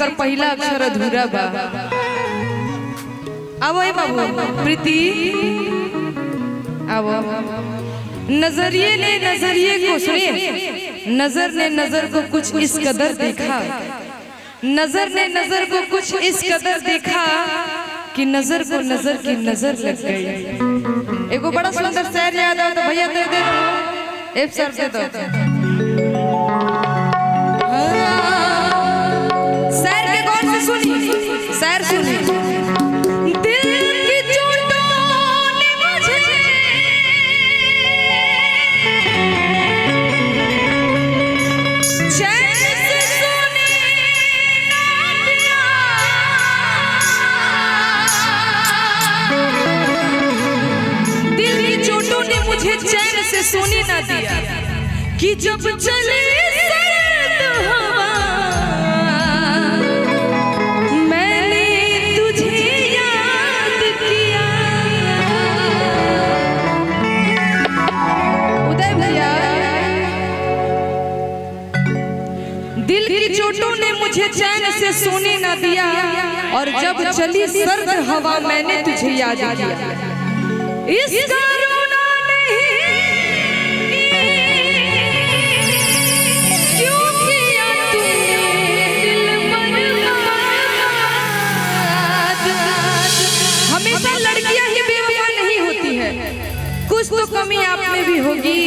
कर पहला अक्षर अधूरा बा। आवो बाबू प्रीति आवो। नजरिए ने नजरिए को सुनिए, नजर ने नजर को कुछ इस कदर देखा, नजर ने नजर को कुछ इस कदर देखा कि नजर को नजर की नजर लग गई। एगो बड़ा सुंदर शेर याद आओ तो भैया दे दे दो, एक सर दे दो। शेर के गौर से सुनिए, शेर सुनिए। मुझे चैन से सोने ना दिया कि जब चले सर्द हवा मैंने तुझे याद किया। उदय भैया, दिल की चोटों ने मुझे चैन से सोने ना दिया और जब चली सर्द हवा मैंने तुझे याद किया। इस हमेशा लड़कियां ही बेवफा नहीं होती है, कुछ तो कमी आप में भी होगी।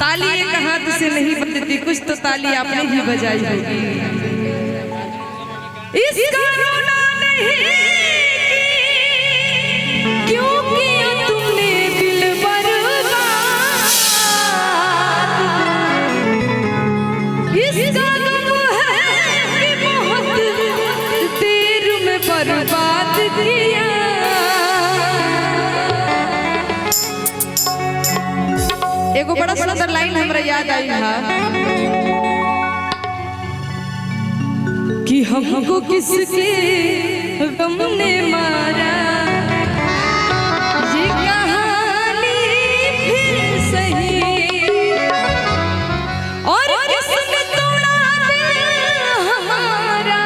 ताली एक हाथ से नहीं बजती, कुछ तो ताली आपने ही बजाई होगी। इसका रोना नहीं क्यों किया तुमने दिल बर्बाद, इसका गम है कि बहुत देर में बर्बाद किया। एगो बड़ा सुंदर लाइन हमरा याद आई है कि हमको किसके गम ने मारा, ये कहानी फिर सही और किसने तोड़ा दिल हमारा,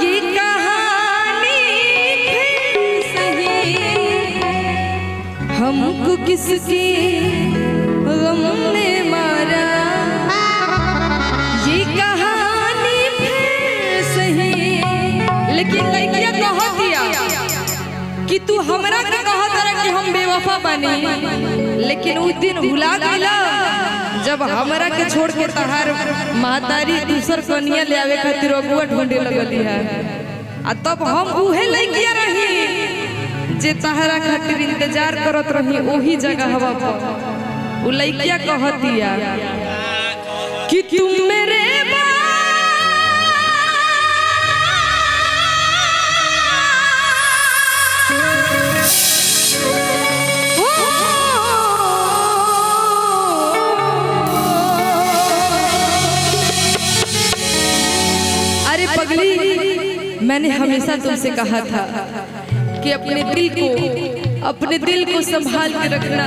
ये कहानी फिर सही। हमको किसके गम ने मारा, ये कहानी फिर सही। लेकिन लड़कियां कह दिया कि तू हमरा के कह तरह कि हम बेवफा बनी, लेकिन उस दिन भुला गईला जब हमरा के छोड़ के तहार मातारी दूसर कन्या ले आवे खातिर अगुआ ढूंढे लगली है। आ तब हम उहे लड़कियां रही जे तहरा खातिर इंतजार करत रही ओही जगह हवा पर। उ लड़कियां कहतिया कि तुम मेरे अरे पगली, मैंने हमेशा तुमसे कहा था कि अपने दिल को संभाल के रखना,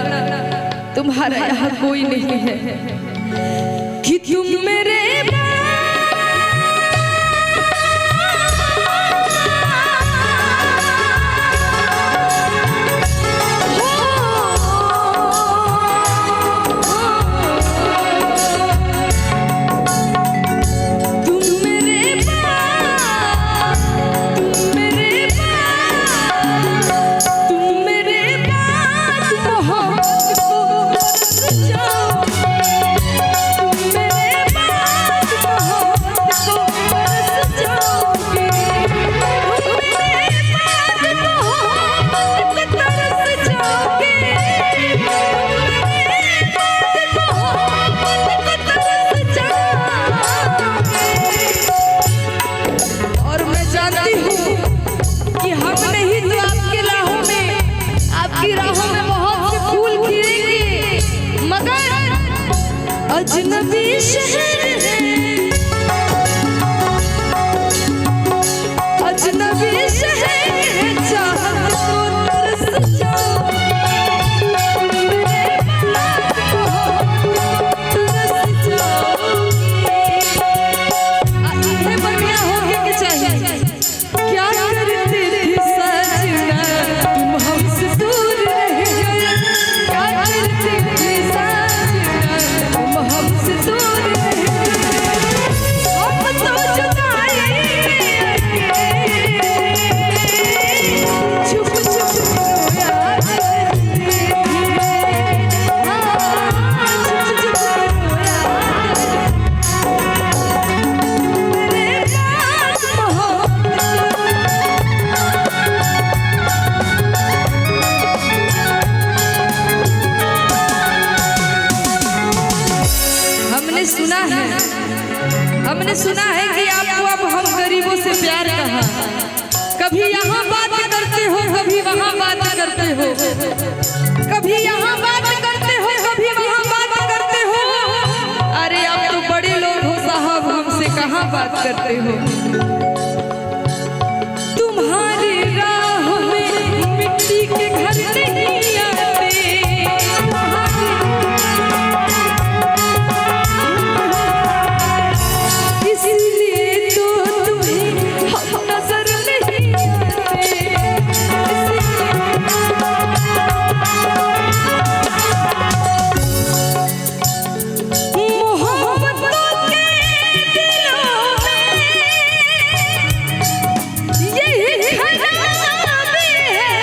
तुम्हारा यहाँ कोई नहीं है। कि तुम मेरे अजनबी शहर है, अजनबी शहर है, चाहत को तरस जाओ। मेरे बात को तरस जाओ। सुना है कि आपको अब हम गरीबों से प्यार कहा। कभी यहाँ बात करते हो, कभी वहाँ बात करते हो, कभी यहाँ बात करते हो, कभी वहाँ बात करते हो। अरे आप तो बड़े लोग हो साहब, हमसे कहाँ बात करते हो। तुम्हारी राह में मिट्टी के घर नहीं आते, इसलिए तो तुम्हें हम नजर नहीं आते। मोहब्बतों के दिलों में यही खराबी है,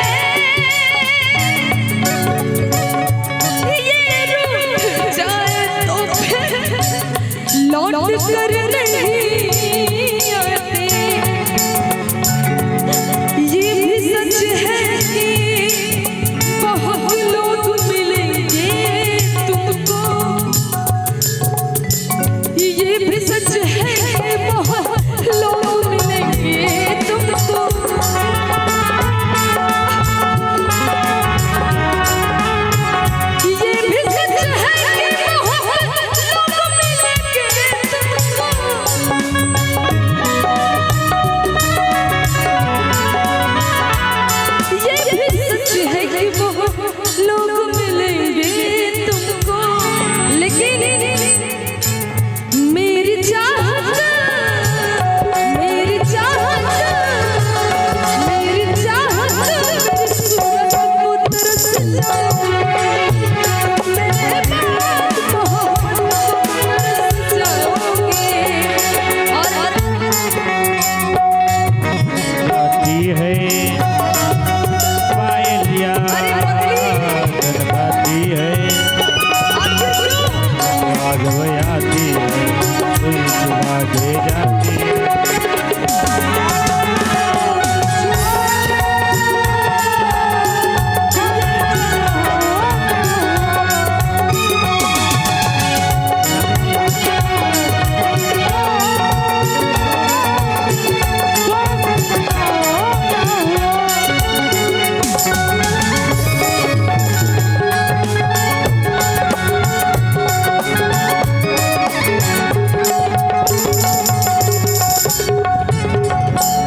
ये रूठ जाए तो फिर लौट कर नहीं आते। ये भी सच है कि बहुत लोग मिलेंगे तुमको, ये भी सच है कि बहुत लोग मिलेंगे तुमको। ये भी सच है कि बहुत लोग मिलेंगे तुमको। ये भी सच है कि बहुत लोग मिलेंगे तुमको, लेकिन मेरी चाहत, मेरी चाहत, मेरी चाहत सूरज को तरस जाओगे, मेरे बाद मोहब्बत को तरस जाओगे। और गाती है पायलिया, गाती है आग बजाती है, कोई सुबह दे जाती है।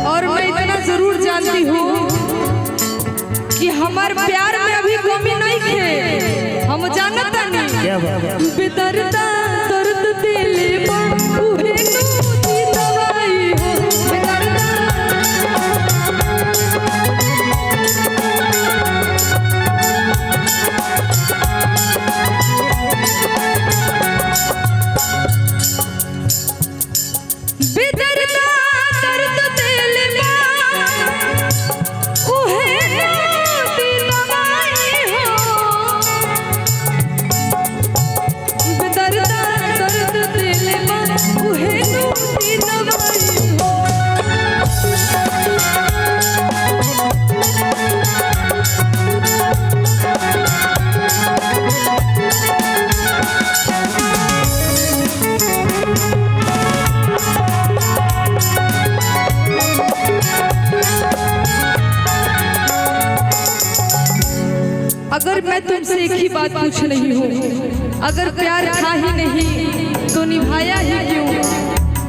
और मैं इतना जरूर जानती हूँ कि हमार प्यार में अभी कमी नहीं है। हम जानता नहीं क्या बात है? बेदर्दा दर्द दिले उहे नूती दवाई हो, बेदर्दा बेदर्दा दर्द दिले उहे नूती दवाई हो, बेदर्दा दर्द दिले उहे नूती दवाई हो। अगर मैं तुमसे एक ही बात पूछ रही हूँ, अगर प्यार था ही नहीं तो निभाया ही क्यों?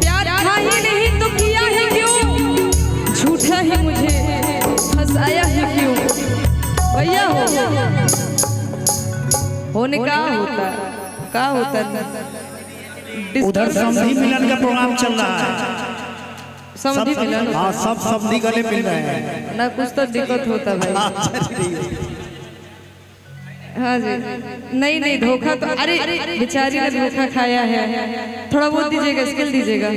प्यार था ही नहीं तो किया ही क्यों? झूठा ही मुझे फंसाया ही क्यों? भैया होने का होता है, का होता है। उधर समधी मिलन का प्रोग्राम चल रहा है। समधी मिलन? हाँ, सब समधी गले मिल रहे हैं ना, कुछ तो दिक्कत होता भाई। हाँ जी, नहीं नहीं धोखा तो, अरे बेचारी ने धोखा खाया है। थोड़ा बहुत दीजिएगा, स्किल दीजिएगा।